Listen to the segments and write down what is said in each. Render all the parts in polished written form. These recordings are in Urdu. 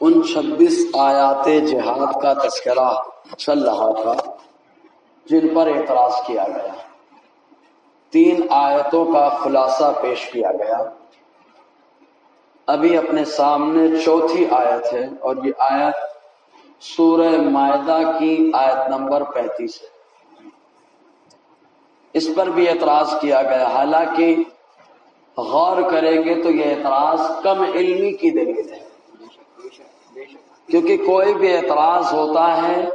ان 26 آیات جہاد کا تذکرہ چل رہا تھا جن پر اعتراض کیا گیا. 3 آیتوں کا خلاصہ پیش کیا گیا. ابھی اپنے سامنے 4تھی آیت ہے اور یہ آیت سورہ مائدہ کی آیت نمبر 35 ہے. اس پر بھی اعتراض کیا گیا. حالانکہ غور کریں گے تو یہ اعتراض کم علمی کی دلیل ہے، کیونکہ کوئی بھی اعتراض ہوتا ہے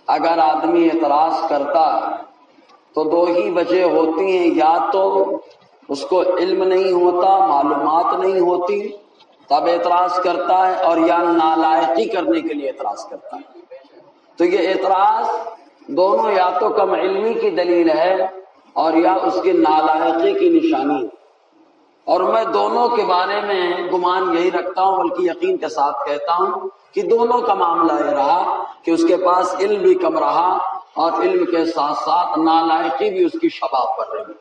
اگر آدمی اعتراض کرتا تو 2 ہی وجہ ہوتی ہیں، یا تو اس کو علم نہیں ہوتا، معلومات نہیں ہوتی تب اعتراض کرتا ہے، اور یا نالائقی کرنے کے لیے اعتراض کرتا ہے. تو یہ اعتراض دونوں یا تو کم علمی کی دلیل ہے اور یا اس کی نالائقی کی نشانی ہے. اور میں دونوں کے بارے میں گمان یہی رکھتا ہوں، بلکہ یقین کے ساتھ کہتا ہوں کہ دونوں کا معاملہ یہ رہا کہ اس کے پاس علم بھی کم رہا اور علم کے ساتھ ساتھ نالائقی بھی اس کی شباب پر رہی.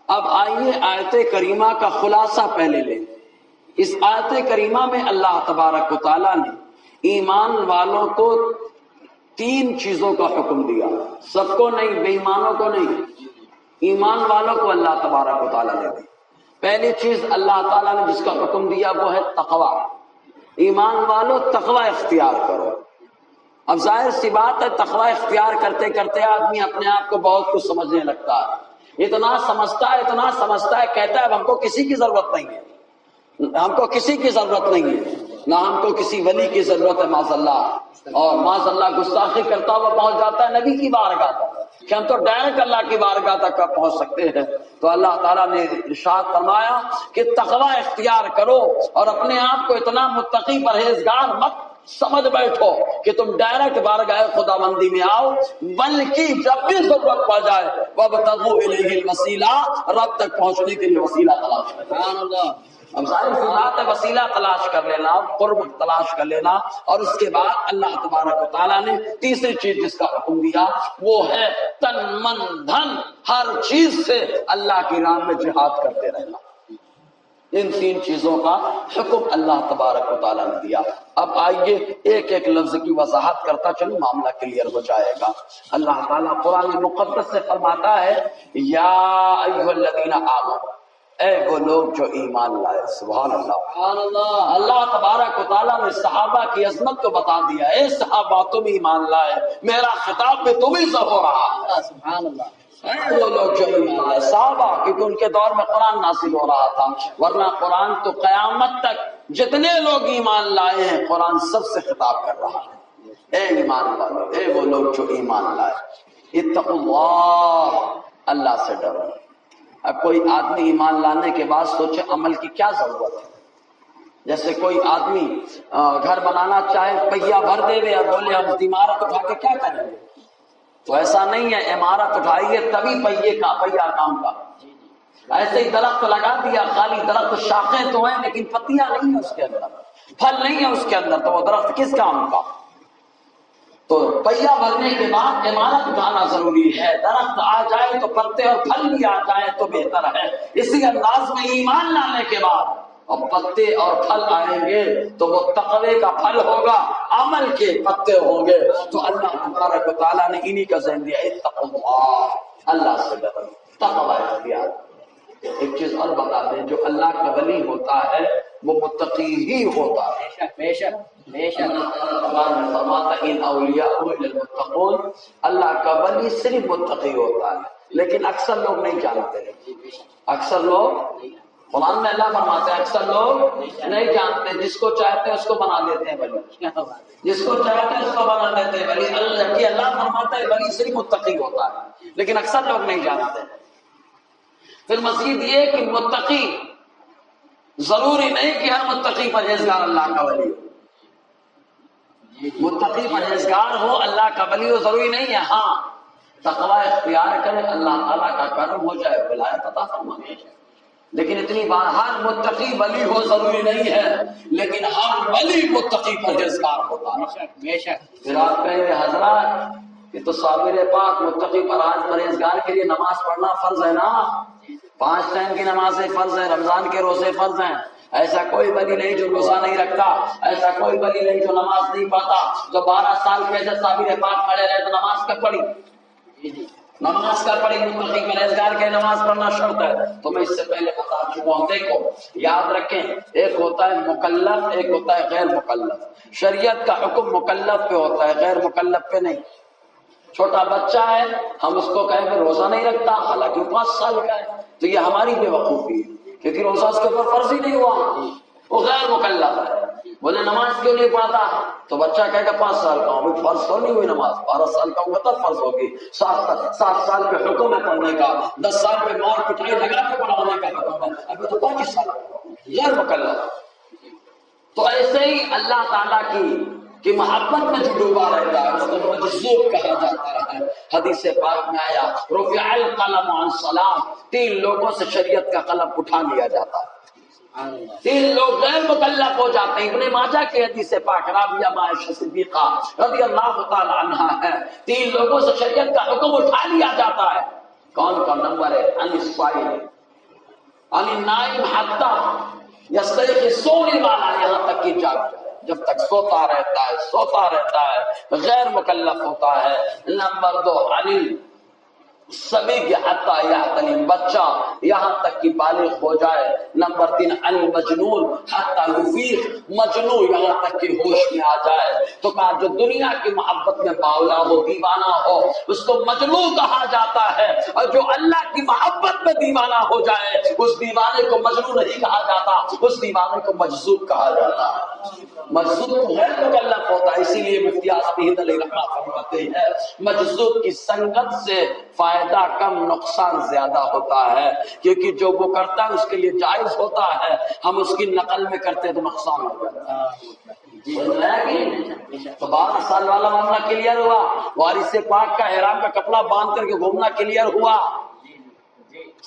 اب آئیے آیت کریمہ کا خلاصہ پہلے لیں. اس آیت کریمہ میں اللہ تبارک و تعالیٰ نے ایمان والوں کو 3 چیزوں کا حکم دیا. سب کو نہیں، بے ایمانوں کو نہیں، ایمان والوں کو اللہ تبارک و تعالیٰ نے دی. پہلی چیز اللہ تعالیٰ نے جس کا حکم دیا وہ ہے تقوی. ایمان والوں تقوی اختیار کرو. اب ظاہر سی بات ہے تقوی اختیار کرتے کرتے آدمی اپنے آپ کو بہت کچھ سمجھنے لگتا ہے، اتنا سمجھتا ہے کہتا ہے اب ہم کو کسی کی ضرورت نہیں ہے، ہم کو کسی کی ضرورت نہیں ہے، نہ ہم کو کسی ولی کی ضرورت ہے معاذ اللہ. اور معاذ اللہ گستاخی کرتا ہوا پہنچ جاتا ہے نبی کی بارگاہ تک کہ ہم تو ڈائریکٹ اللہ کی بارگاہ تک پہنچ سکتے ہیں. تو اللہ تعالیٰ نے ارشاد فرمایا کہ تقوی اختیار کرو اور اپنے آپ کو اتنا متقی پرہیزگار مت سمجھ بیٹھو کہ تم ڈائریکٹ بارگاہ خدا بندی میں آؤ، بلکہ جب بھی ضرورت پڑ جائے وابتغوا الیہ الوسیلہ، رب تک پہنچنے کے لیے وسیلہ تلاش کرو. سبحان اللہ. اب ظاہر سی بات ہے وسیلہ تلاش کر لینا، قرب تلاش کر لینا. اور اس کے بعد اللہ تبارک و تعالیٰ نے تیسری چیز جس کا حکم دیا وہ ہے تن من دھن، ہر چیز سے اللہ کی راہ میں جہاد کرتے رہنا. ان 3 چیزوں کا حکم اللہ تبارک و تعالیٰ نے دیا. اب آئیے ایک ایک لفظ کی وضاحت کرتا چلوں، معاملہ کلیئر ہو جائے گا. اللہ تعالیٰ قرآن مقدس سے فرماتا ہے یا ایھا الذین آمنوا، اے وہ لوگ جو ایمان لائے. سبحان اللہ. سبحان اللہ. اللہ تبارک و تعالیٰ نے صحابہ کی عظمت کو بتا دیا. اے صحابہ تم ایمان لائے، میرا خطاب بھی تم ہی سے ہو رہا ہے. سبحان اللہ. وہ لوگ جو ایمان لائے، صحابہ، کیونکہ ان کے دور میں قرآن نازل ہو رہا تھا، ورنہ قرآن تو قیامت تک جتنے لوگ ایمان لائے ہیں قرآن سب سے خطاب کر رہا ہے. اے ایمان والو، اے وہ لوگ جو ایمان لائے، اتقوا اللہ، اللہ سے ڈرو. اب کوئی آدمی ایمان لانے کے بعد سوچے عمل کی کیا ضرورت ہے. جیسے کوئی آدمی گھر بنانا چاہے، پہیا بھر دے یا بولے ہم عمارت اٹھا کے کیا کریں گے، تو ایسا نہیں ہے. عمارت اٹھائیے تبھی پہیا کام کا. ایسے ہی درخت لگا دیا، خالی درخت شاخیں تو ہیں لیکن پتیاں نہیں ہیں اس کے اندر، پھل نہیں ہے اس کے اندر، تو وہ درخت کس کام کا. تو پہیا بھرنے کے بعد عمارت اٹھانا ضروری ہے. درخت آ جائے تو پتے اور پھل بھی آ جائیں تو بہتر ہے. اسی انداز میں ایمان لانے کے بعد اور پتے اور پھل آئیں گے تو وہ تقوی کا پھل ہوگا، عمل کے پتے ہوں گے. تو اللہ تبارک و تعالیٰ نے انہی کا ذہن دیا، اتقوا اللہ، اللہ سے ڈرو، تقوی اختیار. ایک چیز اور بتا دیں، جو اللہ کا ولی ہوتا ہے وہ متقی ہی ہوتا ہے. بے شک بے شک. اللہ نے فرماتا ان اولیاء للمتقون، اللہ کا ولی صرف متقی ہوتا ہے. لیکن اکثر لوگ نہیں جانتے. اکثر لوگ، قرآن میں اللہ فرماتا ہے اکثر لوگ نہیں جانتے. جس کو چاہتے ہیں اس کو بنا دیتے ہیں ولی، جس کو چاہتے ہیں اس کو بنا دیتے ہیں ولی. اللہ فرماتا ہے ولی صرف متقی ہوتا ہے، لیکن اکثر لوگ نہیں جانتے. پھر مزید یہ کہ متقی ضروری نہیں کہ ہر متقی پرہیزگار اللہ کا ولی ہو. متقی پرہیزگار ہو اللہ کا ولی ہو ضروری نہیں ہے. ہاں تقوی اختیار کرے، اللہ تعالیٰ کا کرم ہو جائے، ولایت عطا فرمائے. لیکن اتنی بار ہر متقی ولی ہو ضروری نہیں ہے، لیکن ہر ولی متقی پرہیزگار ہوتا ہے. بے شک. پھر آپ کہیں گے حضرات یہ تو صابر پاک متقی پرہیزگار کے لیے نماز پڑھنا فرض ہے نا، 5 ٹائم کی نمازیں فرض ہیں، رمضان کے روزے فرض ہیں. ایسا کوئی ولی نہیں جو روزہ نہیں رکھتا، ایسا کوئی ولی نہیں جو نماز نہیں پڑھتا۔ جو 12 سال کے جب صابر پاک کھڑے رہے تو نماز کب پڑھی؟ نماز کب پڑھی؟ متقی پرہیزگار کے نماز پڑھنا شرط ہے۔ تو میں اس سے پہلے بتا چکا ہوں، دیکھو یاد رکھیں، ایک ہوتا ہے مکلف، ایک ہوتا ہے غیر مکلف۔ شریعت کا حکم مکلف پہ ہوتا ہے، غیر مکلف پہ نہیں۔ چھوٹا بچہ ہے، ہم اس کو کہیں کہ روزہ نہیں رکھتا، حالانکہ 5 سال کا ہے، تو یہ ہماری بے وقوفی ہے، کیونکہ روزہ اس کے اوپر فرض ہی نہیں ہوا، وہ غیر مکلف ہے۔ بولے نماز کیوں نہیں پڑھتا؟ تو بچہ کہے گا 5 سال کا ہوں، فرض تو نہیں ہوئی نماز، 12 سال کا ہوگا تب فرض ہوگی، 7 سال پہ حکم ہے پڑھنے کا، 10 سال پہ مار پٹائی لگا کے پڑھانے کا حکم ہے، ابھی تو 25 سال غیر مکلف۔ تو ایسے ہی اللہ تعالیٰ کی محبت میں جو ڈوبا رہتا ہے اس کو مجذوب کہا جاتا ہے۔ حدیث پاک میں آیا رفع القلم عن ثلاث، 3 لوگوں سے شریعت کا قلم اٹھا لیا جاتا ہے، 3 لوگ غیر مکلف ہو جاتے ہیں۔ ابن ماجہ کی حدیث پاک رابعہ عائشہ صدیقہ رضی اللہ تعالی عنہا ہے، 3 لوگوں سے شریعت کا حکم اٹھا لیا جاتا ہے۔ کون کون؟ نمبر 1 عن الصائم عن النائم حتی یستیقظ، سونے والا یہاں تک کہ جاگ جائے، جب تک سوتا رہتا ہے غیر مکلف ہوتا ہے۔ نمبر 2 عن الصبی حتی یحتلم، بچہ یہاں تک کہ بالغ ہو جائے۔ نمبر 3 المجنون حتی یفیق، مجنون یہاں تک کہ ہوش میں آ جائے۔ تو کہا جو دنیا کی محبت میں باولا ہو، دیوانہ ہو، اس کو مجنون کہا جاتا ہے، اور جو اللہ کی محبت میں دیوانہ ہو جائے اس دیوانے کو مجنون نہیں کہا جاتا، اس دیوانے کو مجذوب کہا جاتا ہے۔ مجذوب تو غیر مکلف ہوتا ہے، اسی لیے مفتی اعظمی ہند علیہ رحمہ فرماتے ہیں مجذوب کی سنگت سے فائدہ کم نقصان زیادہ ہوتا ہے، کیونکہ جو وہ کرتا ہے اس کے لیے جائز ہوتا ہے، ہم اس کی نقل میں کرتے تو نقصان ہو جاتا ہے۔ تو 12 سال والا معاملہ کلیئر ہوا، وارث پاک کا احرام کا کپڑا باندھ کر کے گھومنا کلیئر ہوا،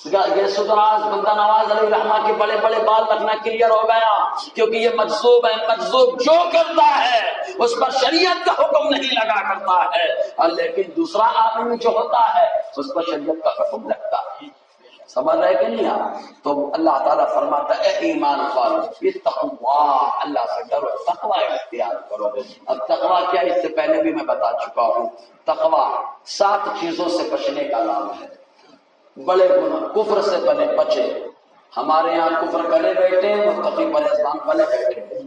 یہ سدراز بندہ نواز علیہ رحمہ کے بڑے بڑے بال رکھنا کلیئر ہو گیا، کیونکہ یہ مجذوب ہے۔ مجذوب جو کرتا ہے اس پر شریعت کا حکم نہیں لگا کرتا ہے، اور لیکن دوسرا آدمی جو ہوتا ہے اس پر شریعت کا حکم لگتا ہے۔ سمجھ رہے کہ نہیں آپ؟ تو اللہ تعالیٰ فرماتا ہے اے ایمان والو اتقوا اللہ، اللہ سے ڈرو، تقوی اختیار کرو۔ اب تقوی کیا، اس سے پہلے بھی میں بتا چکا ہوں، تقوی 7 چیزوں سے بچنے کا نام ہے۔ بڑے گناہ، کفر سے بچے، ہمارے یہاں کفر کرے بیٹھے متقی پرہیزگار بنے بیٹھے،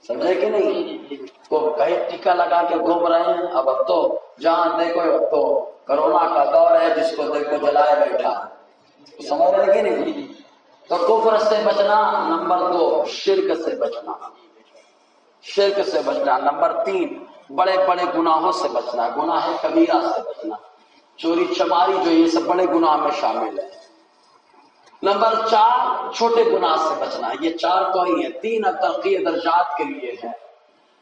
سمجھے کہ نہیں؟ تو کہیں ٹیکا لگا کے گھوم رہے ہیں، اب تو جہاں دیکھو تو کرونا کا دور ہے، جس کو دیکھو جلائے بیٹھا، سمجھ رہے کہ نہیں؟ تو کفر سے بچنا۔ نمبر 2 شرک سے بچنا، شرک سے بچنا۔ نمبر 3 بڑے بڑے گناہوں سے بچنا، گناہ کبیرہ سے بچنا، چوری چماری جو یہ سب بڑے گناہ میں شامل ہے۔ نمبر 4 چھوٹے گناہ سے بچنا، یہ 4 تو ہی ہیں، 3 ترقی درجات کے لیے ہیں۔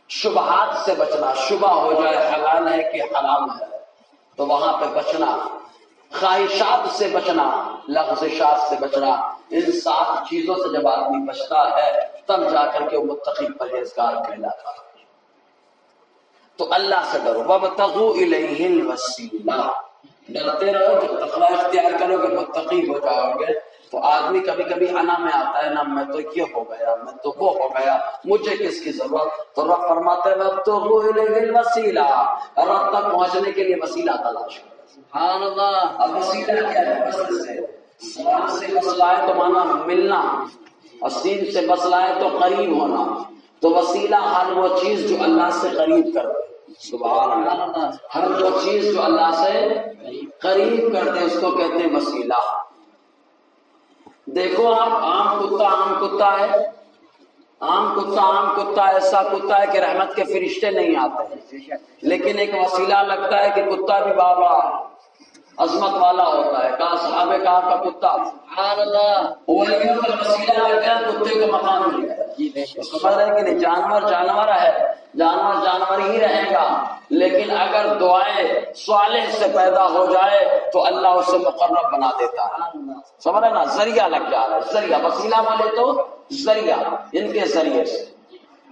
شبہات سے بچنا، شبہ ہو جائے حلال ہے کہ حرام ہے تو وہاں پہ بچنا۔ خواہشات سے بچنا، لغزشات سے بچنا۔ ان 7 چیزوں سے جب آدمی بچتا ہے تب جا کر کے وہ متقی پرہیزگار کہلاتا ہے۔ تو اللہ سے ڈرو، وابتغوا الیہ الوسیلہ، ڈرتے رہو، جب تقوی اختیار کرو گے متقی ہو جاؤ گے۔ تو آدمی کبھی کبھی انا میں آتا ہے نا، میں تو یہ ہو گیا، میں تو وہ ہو گیا، مجھے کس کی ضرورت؟ تو رب فرماتے ہیں وابتغوا الیہ الوسیلہ، رب تک پہنچنے کے لیے وسیلہ تلاش کرو۔ سبحان اللہ۔ اب وسیلہ کیا ہے؟ وصل سے، سلام سے مسئلہ ہے تو مانا ملنا، اور سین سے مسئلہ ہے تو قریب ہونا۔ تو وسیلہ ہر وہ چیز جو اللہ سے قریب کر دے، سبحان اللہ، ہر وہ چیز جو اللہ سے قریب کر دے اس کو کہتے ہیں وسیلہ۔ دیکھو آپ، عام کتا ہے، عام کتا ایسا کتا ہے کہ رحمت کے فرشتے نہیں آتے، لیکن ایک وسیلہ لگتا ہے کہ کتا بھی بابا عظمت والا ہوتا ہے۔ کہا صحابہ کا آپ کا کتا، سبحان اللہ، ولیوں کا وسیلہ لگ گیا، کتے کو مقام مل گیا۔ سمجھ رہے کہ نہیں؟ جانور ہے، جانور ہی رہے گا، لیکن اگر دعائیں صالح سے پیدا ہو جائے تو اللہ اسے مقرب بنا دیتا ہے۔ سمجھ رہے نا؟ ذریعہ لگ جا رہا ہے، ذریعہ، وسیلہ والے تو ذریعہ، ان کے ذریعے سے۔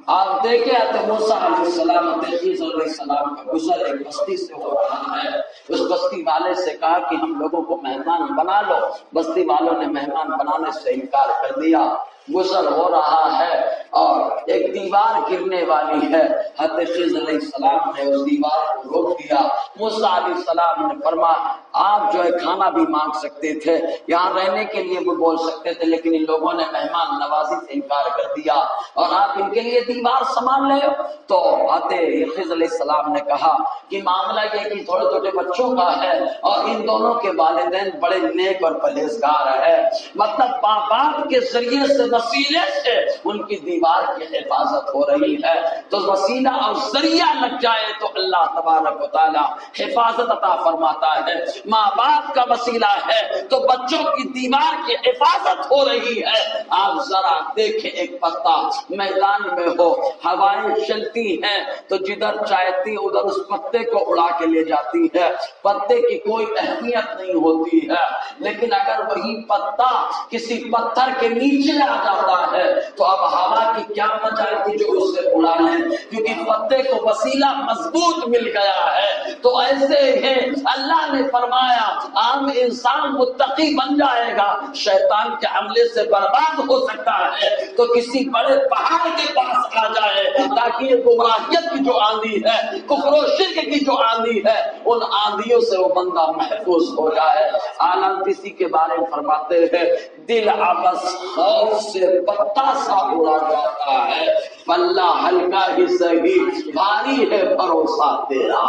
آپ دیکھیں حضرت موسیٰ علیہ السلام، تلخیص علیہ السلام کا گزر ایک بستی سے ہو رہا ہے، اس بستی والے سے کہا کہ ہم لوگوں کو مہمان بنا لو، بستی والوں نے مہمان بنانے سے انکار کر دیا۔ گزر ہو رہا ہے اور ایک دیوار گرنے والی ہے، حضرت خضر علیہ السلام نے اس دیوار کو روک دیا۔ موسیٰ علیہ السلام نے فرمایا آپ جو ہے کھانا بھی مانگ سکتے تھے، یہاں رہنے کے لیے بھی بول سکتے تھے، لیکن ان لوگوں نے مہمان نوازی سے انکار کر دیا اور آپ ان کے لیے دیوار سامان لے۔ تو حضرت خضر علیہ السلام نے کہا کہ معاملہ یہ کہ تھوڑے چھوٹے بچوں کا ہے اور ان دونوں کے والدین بڑے نیک اور پرہیزگار ہے، مطلب باپ کے ذریعے سے وسیلے سے ان کی دیوار کی حفاظت ہو رہی ہے، تو وسیلہ اور ذریعہ لگ جائے تو اللہ تبارک و تعالی حفاظت عطا فرماتا ہے۔ ماں باپ کا وسیلہ ہے تو بچوں کی دیوار کی حفاظت ہو رہی ہے۔ آپ ذرا دیکھیں ایک پتا میدان میں ہو، ہوائیں چلتی ہیں تو جدھر چاہتی ادھر اس پتے کو اڑا کے لے جاتی ہے، پتے کی کوئی اہمیت نہیں ہوتی ہے، لیکن اگر وہی پتا کسی پتھر کے نیچے آ جاتا ہے تو اب ہوا کی کیا مجال کی جو اسے اڑا لے، کیونکہ پتے کو وسیلہ مضبوط مل گیا ہے۔ تو ایسے ہی اللہ نے فرمایا عام انسان متقی بن جائے گا، شیطان کے حملے سے برباد ہو سکتا ہے تو کسی بڑے پہاڑ کے پاس آ جائے تاکہ یہ گمراہیت کی جو آندھی ہے، کفر و شرک کی جو آندھی ہے، ان آندھیوں سے وہ بندہ محفوظ ہو جائے۔ عالم کسی کے بارے میں فرماتے ہیں دل عبث خوف سے پتا سا اڑا جاتا ہے، پلہ ہلکا ہی سہی بھاری ہے بھروسہ تیرا۔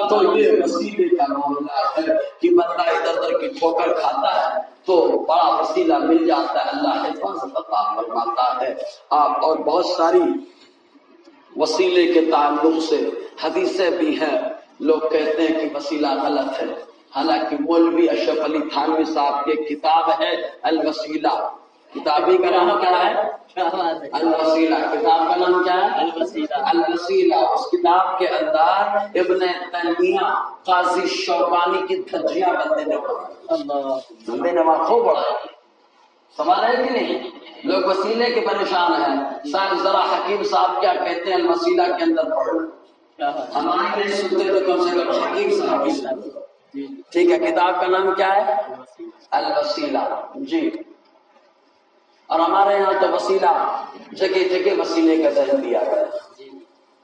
تو یہ وسیلے کا معاملہ ہے کہ بندہ ادھر ادھر کی ٹھوکر کھاتا ہے تو بڑا وسیلہ مل جاتا ہے، اللہ حفاظت عطا فرماتا ہے۔ آپ اور بہت ساری وسیلے کے تعلق سے حدیثیں بھی ہیں، لوگ کہتے ہیں کہ وسیلہ غلط ہے، حالانکہ مولوی اشرف علی تھانوی صاحب کی کتاب ہے الوسیلہ، کتابی کا نام کیا ہے؟ الوسیلہ۔ کتاب کا نام کیا ہے؟ الوسیلہ۔ الوسیلہ۔ اس کتاب کے اندر ابن تیمیہ قاضی شوکانی کی دھجیاں بندے نے خوب بڑھا، سوال ہے کہ نہیں؟ لوگ وسیلے کے پریشان ہیں، صاحب ذرا حکیم صاحب کیا کہتے ہیں الوسیلہ کے اندر پڑھو، ہمارے نہیں سنتے تو کم سے کم حکیم صاحب کی سنتے۔ ٹھیک ہے، کتاب کا نام کیا ہے؟ الوسیلہ۔ جی، اور ہمارے یہاں تو وسیلہ جگہ جگہ وسیلے کا ذہن دیا گیا۔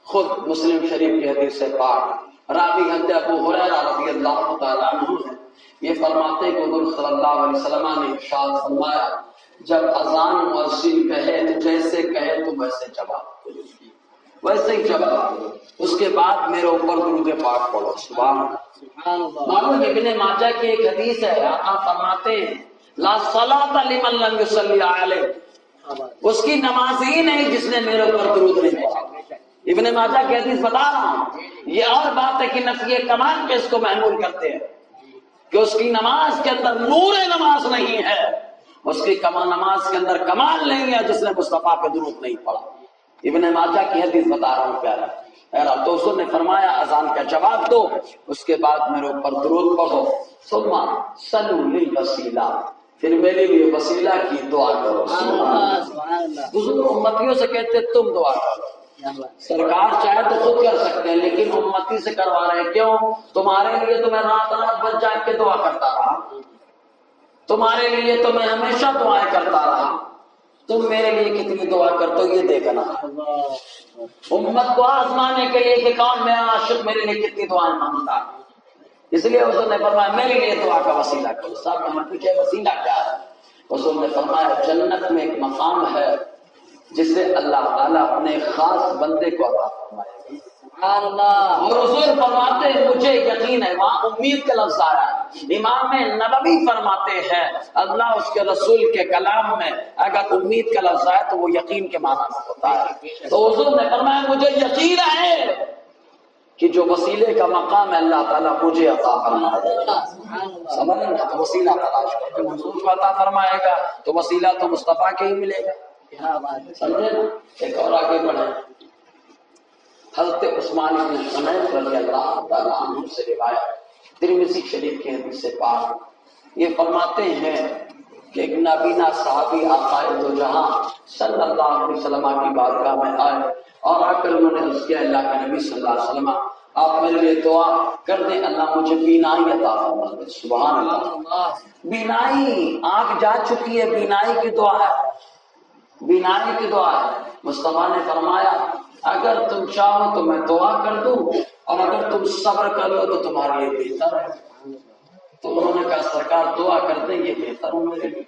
خود مسلم شریف کی حدیث پاک راوی حضرت ابو ہریرہ رضی اللہ تعالیٰ عنہ ہے، یہ فرماتے کہ حضور صلی اللہ علیہ وسلم نے ارشاد فرمایا جب اذان مؤذن کہے تو جیسے کہے تو ویسے جواب، ویسے ہی جواب، اس کے بعد میرے اوپر درود پاک پڑھو۔ سبحان اللہ۔ معلوم ابن ماجہ کی ایک حدیث ہے، آقا فرماتے ہیں لا صلاۃ لمن لم یصلی علیہ، اس کی نماز ہی نہیں جس نے میرے اوپر درود نہیں پڑھا۔ ابن ماجہ کی حدیث بتا رہا ہوں، یہ اور بات ہے کہ نفی کمال پہ اس کو محمول کرتے ہیں کہ اس کی نماز کے اندر نور نماز نہیں ہے، اس کی نماز کے اندر کمال نہیں ہے جس نے مصطفیٰ پہ درود نہیں پڑھا۔ ابن ماجہ کی حدیث بتا رہا ہوں پیارا۔ تو اس نے فرمایا اذان کا جواب دو، اس کے بعد میرے اوپر درود پڑھو، ثم صلوا للوسیلہ، پھر میرے لیے وسیلہ کی دعا کرو۔ بزرگ امتیوں سے کہتے تم دعا کرو، سرکار چاہے تو خود کر سکتے ہیں لیکن امتی سے کروا رہے ہیں، کیوں؟ تمہارے لیے تو میں رات رات بچ جاگ کے دعا کرتا رہا، تمہارے لیے تو میں ہمیشہ دعائیں کرتا رہا، تم میرے لیے کتنی دعا کرتے ہو یہ دیکھنا۔ امت کو آزمانے کے لیے کہ کون میرا عاشق میرے لیے کتنی دعائیں مانگتا ہے، اس لیے حضور نے فرمایا میرے لیے دعا کا وسیلہ کرو۔ صاحب ہمیں پوچھے وسیلہ کیا ہے؟ حضور نے فرمایا جنت میں ایک مقام ہے جسے اللہ تعالیٰ اپنے خاص بندے کو عطا فرمائے گا۔ سبحان اللہ۔ اور حضور فرماتے ہیں مجھے یقین ہے، وہاں امید کا لفظ آیا ہے، امام نبوی فرماتے ہیں اللہ اس کے رسول کے کلام میں اگر امید کا لفظ آئے تو وہ یقین کے معنی میں ہوتا ہے۔ تو حضور نے فرمایا مجھے یقین ہے کہ جو وسیلے کا مقام ہے اللہ تعالیٰ مجھے عطا فرمائے گا۔ سمجھ رہے تو وسیلہ تلاش کرو، جب حضور کو عطا فرمائے گا تو وسیلہ تو مصطفیٰ کے ہی ملے گا۔ سمجھے نا؟ ایک اور آگے بڑھے، حضرت عثمان بن حنیف رضی اللہ تعالیٰ عنہ سے روایت ترمذی شریف کے حدیث پاک، یہ فرماتے ہیں کہ ایک نابینا صحابی آقا دو جہاں صلی اللہ علیہ وسلم کی بارگاہ میں آئے اور آ کر انہوں نے عرض کیا اللہ کے نبی صلی اللہ علیہ وسلم آپ میرے لیے دعا کر دیں اللہ مجھے بینائی عطا فرما دے۔ سبحان اللہ۔ بینائی آنکھ جا چکی ہے، بینائی کی دعا ہے، بینائی کی دعا ہے۔ مصطفیٰ نے فرمایا اگر تم چاہو تو میں دعا کر دوں اور اگر تم صبر کر لو تو تمہارے لیے بہتر ہے۔ تو انہوں نے کہا سرکار دعا کر دیں یہ بہتر ہوں میرے لیے۔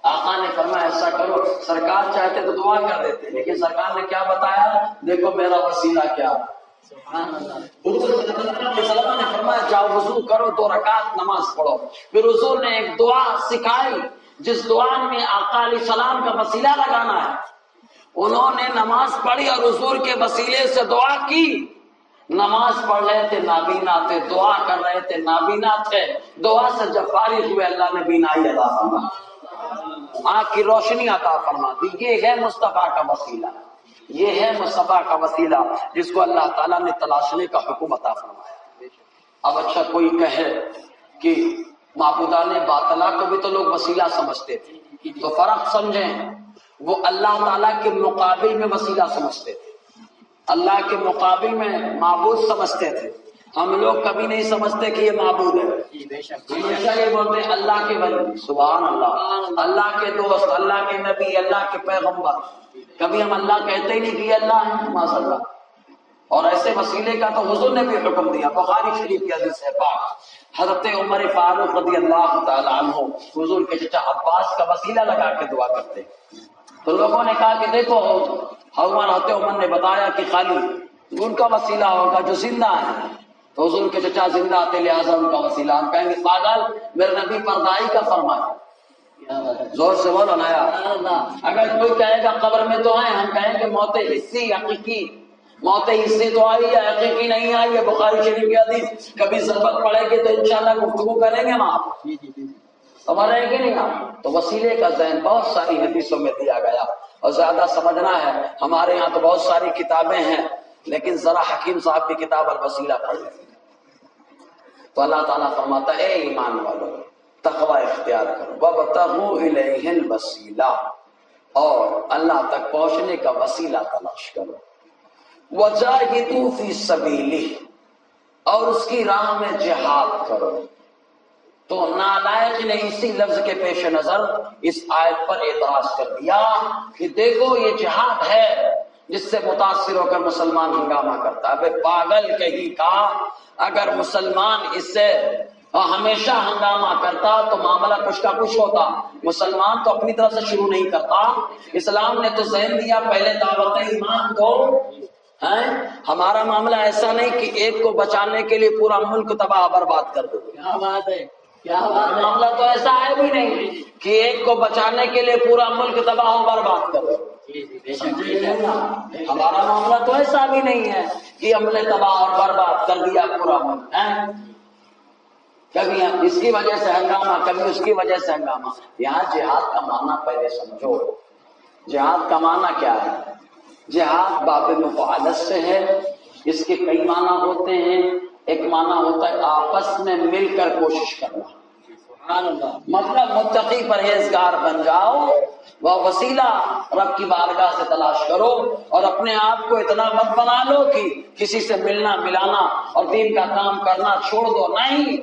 آقا نے فرمایا ایسا کرو، سرکار چاہتے تو دعا کر دیتے، لیکن سرکار نے کیا بتایا، دیکھو میرا وسیلہ کیا ہے۔ حضور صلی اللہ علیہ وسلم نے فرمایا جاؤ وضو کرو، 2 رکعت نماز پڑھو۔ پھر حضور نے ایک دعا سکھائی جس دعا میں آقا علیہ السلام کا وسیلہ لگانا ہے۔ انہوں نے نماز پڑھی اور حضور کے وسیلے سے دعا کی۔ نماز پڑھ رہے تھے نابینا تھے، دعا کر رہے تھے نابینا تھے، دعا سے جب فارغ ہوئے اللہ نے بینائی عطا فرما، آنکھ کی روشنی عطا فرما دی۔ یہ ہے مصطفیٰ کا وسیلہ، یہ ہے مصطفیٰ کا وسیلہ جس کو اللہ تعالیٰ نے تلاشنے کا حکم عطا فرمایا۔ اب اچھا کوئی کہے کہ معبودان باطلا کو بھی تو لوگ وسیلہ سمجھتے تھے، تو فرق سمجھیں، وہ اللہ تعالیٰ کے مقابل میں وسیلہ سمجھتے تھے، اللہ کے مقابل میں معبود سمجھتے تھے۔ ہم لوگ کبھی نہیں سمجھتے کہ یہ معبود ہے، ہمیشہ یہ بولتے ہیں اللہ کے ولی، سبحان اللہ، اللہ کے دوست، اللہ کے نبی، اللہ کے پیغمبر۔ کبھی ہم اللہ کہتے ہی نہیں کہ یہ اللہ ہے، ماشاء اللہ۔ اور ایسے وسیلے کا تو حضور نے بھی حکم دیا، بخاری شریف کی حدیث ہے پاک، حضرت عمر فاروق رضی اللہ تعالی عنہ حضور کے چچا عباس کا وسیلہ لگا کے دعا کرتے۔ تو لوگوں نے کہا کہ دیکھو حضرت عمر نے بتایا کہ خالی ان کا وسیلہ ہوگا جو زندہ ہے، تو حضور کے چچا زندہ تھے لہٰذا ان کا وسیلہ۔ ہم کہیں گے پاگل، میرے نبی پردائی کا فرمایا، زور سے بولو نا یار۔ اگر کوئی کہے گا قبر میں تو ہیں، ہم کہیں گے موت حسی حقیقی، موت حسی تو آئی ہے، حقیقی نہیں آئی ہے، بخاری شریف کی حدیث، کبھی ضرورت پڑے گی تو انشاءاللہ گفتگو کریں گے وہاں، خبر رہے گی نہیں آپ۔ تو وسیلے کا ذہن بہت ساری حدیثوں میں دیا گیا، اور زیادہ سمجھنا ہے ہمارے یہاں تو بہت ساری کتابیں ہیں، لیکن ذرا حکیم صاحب کی کتاب الوسیلہ پڑھ لیں تو اللہ تعالیٰ فرماتا ہے اے ایمان والو تقوی اختیار کرو، وابتغوا الیہ الوسیلہ، اور اللہ تک پہنچنے کا وسیلہ تلاش کرو، وجاہدوا فی سبیلہ، اور اس کی راہ میں جہاد کرو۔ تو نالائق نے اسی لفظ کے پیش نظر اس آیت پر اعتراض کر دیا کہ دیکھو یہ جہاد ہے جس سے متاثر ہو کر مسلمان ہنگامہ کرتا ہے۔ بے پاگل کہیں کا، اگر مسلمان اس سے ہمیشہ ہنگامہ کرتا تو معاملہ کچھ کا کچھ ہوتا۔ مسلمان تو اپنی طرف سے شروع نہیں کرتا، اسلام نے تو ذہن دیا پہلے دعوت ایمان دو۔ ہمارا معاملہ ایسا نہیں کہ ایک کو بچانے کے لیے پورا ملک تباہ برباد کر دو، کیا بات ہے، کیا بات۔ معاملہ تو ایسا ہے بھی نہیں کہ ایک کو بچانے کے لیے پورا ملک تباہ و برباد کر دو۔ ہمارا معاملہ تو ایسا بھی نہیں ہے کہ ہم نے تباہ اور برباد کر دیا پورا ملک، کبھی اس کی وجہ سے ہنگامہ، کبھی اس کی وجہ سے ہنگامہ۔ یہاں جہاد کا معنی پہلے سمجھو، جہاد کا معنی کیا ہے؟ جہاد باب مفعلت سے ہے، اس کے کئی معنی ہوتے ہیں۔ ایک معنی ہوتا ہے آپس میں مل کر کوشش کرنا، مطلب متقی پرہیزگار بن جاؤ، وہ وسیلہ رب کی بارگاہ سے تلاش کرو، اور اپنے آپ کو اتنا مت بنا لو کہ کسی سے ملنا ملانا اور دین کا کام کرنا چھوڑ دو، نہیں،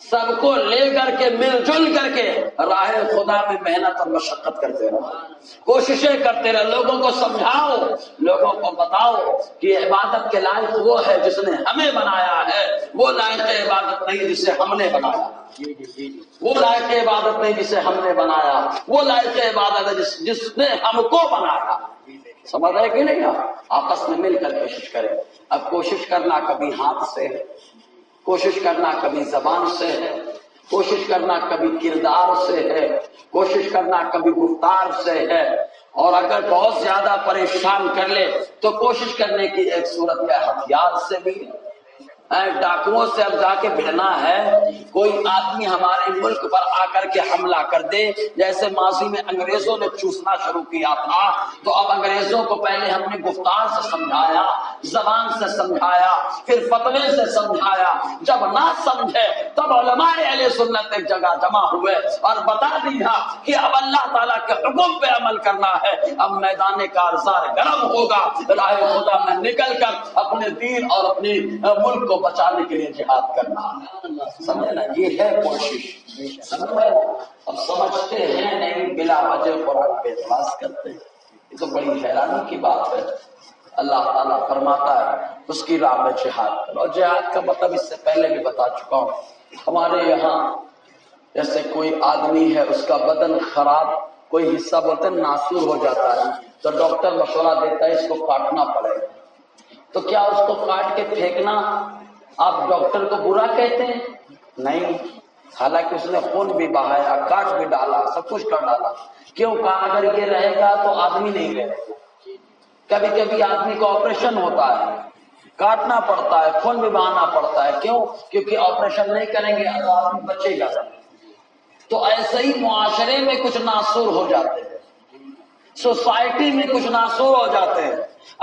سب کو لے کر کے مل جل کر کے راہ خدا میں محنت اور مشقت کرتے رہو، کوششیں کرتے رہو، لوگوں کو سمجھاؤ، لوگوں کو بتاؤ کہ عبادت کے لائق وہ ہے جس نے ہمیں بنایا ہے، وہ لائق عبادت نہیں جسے ہم نے بنایا، وہ لائق عبادت نہیں جسے ہم نے بنایا، وہ لائق عبادت ہے جس نے ہم کو بنایا۔ سمجھ رہے کہ نہیں؟ آپس میں مل کر کوشش کریں۔ اب کوشش کرنا کبھی ہاتھ سے ہے، کوشش کرنا کبھی زبان سے ہے، کوشش کرنا کبھی کردار سے ہے، کوشش کرنا کبھی گفتار سے ہے، اور اگر بہت زیادہ پریشان کر لے تو کوشش کرنے کی ایک صورت کا ہتھیار سے بھی ہے۔ ڈاکوؤں سے اب جا کے بھڑنا ہے، کوئی آدمی ہمارے ملک پر آ کر کے حملہ کر دے، جیسے ماضی میں انگریزوں نے چوسنا شروع کیا تھا، تو اب انگریزوں کو پہلے ہم نے گفتار سے سمجھایا، زبان سے سمجھایا، پھر فتوے سے سمجھایا، جب نہ سمجھے تب علماء اہل سنت ایک جگہ جمع ہوئے اور بتا دیا کہ اب اللہ تعالیٰ کے حکم پہ عمل کرنا ہے، اب میدان کارزار گرم ہوگا، راہ خدا میں نکل کر اپنے دین اور اپنے ملک کو بچانے کے لیے جہاد کرنا ہے، سمجھے نا، یہ ہے کوشش، سمجھے نا۔ اب سمجھتے ہیں نہیں، بلا وجہ قرآن پہ اعتراض کرتے ہیں، یہ تو بڑی حیرانی کی بات ہے۔ اللہ تعالیٰ فرماتا ہے اس کی راہ میں جہاد کرو، اور جہاد کا مطلب اس سے پہلے بھی بتا چکا ہوں۔ ہمارے یہاں جیسے کوئی آدمی ہے، اس کا بدن خراب، کوئی حصہ بولتے ہیں ناسور ہو جاتا ہے، تو ڈاکٹر مشورہ دیتا ہے اس کو کاٹنا پڑے گا، تو کیا اس کو کاٹ کے پھینکنا آپ ڈاکٹر کو برا کہتے ہیں؟ نہیں، حالانکہ اس نے خون بھی بہایا، کاٹ بھی ڈالا، سب کچھ کر ڈالا۔ کیوں کہا اگر یہ رہے گا تو آدمی نہیں رہے گا۔ کبھی کبھی آدمی کو آپریشن ہوتا ہے، کاٹنا پڑتا ہے، خون بھی بہانا پڑتا ہے، کیوں؟ کیونکہ آپریشن نہیں کریں گے تو آدمی بچے گا۔ تو ایسے ہی معاشرے میں کچھ ناسور ہو جاتے ہیں، سوسائٹی میں کچھ ناسور ہو جاتے ہیں۔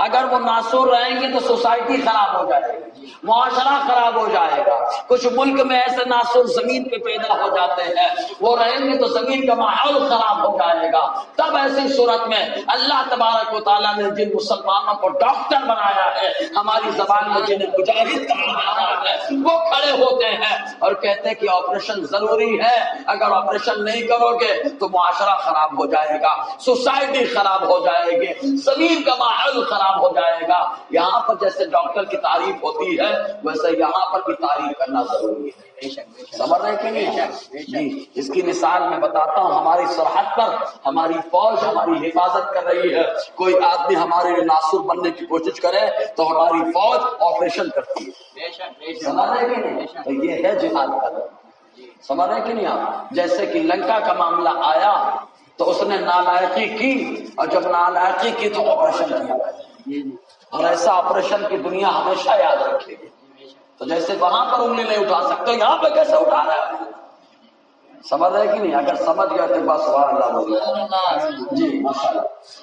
اگر وہ ناسور رہیں گے تو سوسائٹی خراب ہو جائے گی، معاشرہ خراب ہو جائے گا۔ کچھ ملک میں ایسے ناسور زمین پہ پیدا ہو جاتے ہیں، وہ رہیں گے تو زمین کا ماحول خراب ہو جائے گا۔ تب ایسی صورت میں اللہ تبارک و تعالیٰ نے جن مسلمانوں کو ڈاکٹر بنایا ہے، ہماری زبان میں جنہیں مجاہد کہا جاتا ہے، وہ کھڑے ہوتے ہیں اور کہتے ہیں کہ آپریشن ضروری ہے، اگر آپریشن نہیں کرو گے تو معاشرہ خراب ہو جائے گا، سوسائٹی خراب ہو جائے گی، زمین کا ماحول خراب ہو جائے گا۔ یہاں پر جیسے ڈاکٹر کی تعریف ہوتی ہے ویسے یہاں پر بھی تعریف کرنا ضروری ہے، سمجھ رہے کہ نہیں؟ جی، اس کی مثال میں بتاتا ہوں۔ ہماری سرحد پر ہماری فوج ہماری حفاظت کر رہی ہے، کوئی آدمی ہمارے لیے ناسور بننے کی کوشش کرے تو ہماری فوج آپریشن کرتی ہے، سمجھ رہے کہ نہیں؟ تو یہ ہے جہاد کا، سمجھ رہے کہ نہیں آپ؟ جیسے کہ لنکا کا معاملہ آیا تو اس نے نالائقی کی، اور جب نالائقی کی تو آپریشن کیا، اور ایسا آپریشن کی دنیا ہمیشہ یاد رکھے گی۔ تو جیسے وہاں پر انگلی نہیں اٹھا سکتے، یہاں پہ کیسے اٹھا رہے ہیں؟ سمجھ رہے کہ نہیں؟ اگر سمجھ گئے تو بس سبحان اللہ بولے جی ماشاءاللہ۔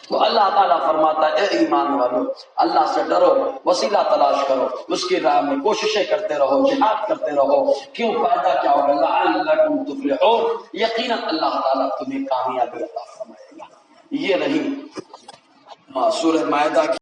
تو اللہ تعالیٰ فرماتا ہے اے ایمان والو، اللہ سے ڈرو، وسیلہ تلاش کرو، اس کی راہ میں کوششیں کرتے رہو، جہاد کرتے رہو۔ کیوں؟ فائدہ کیا ہوگا؟ لعلکم تفلحون، یقیناً اللہ تعالیٰ تمہیں کامیابی عطا فرمائے گا۔ یہ رہی سورہ مائدہ کی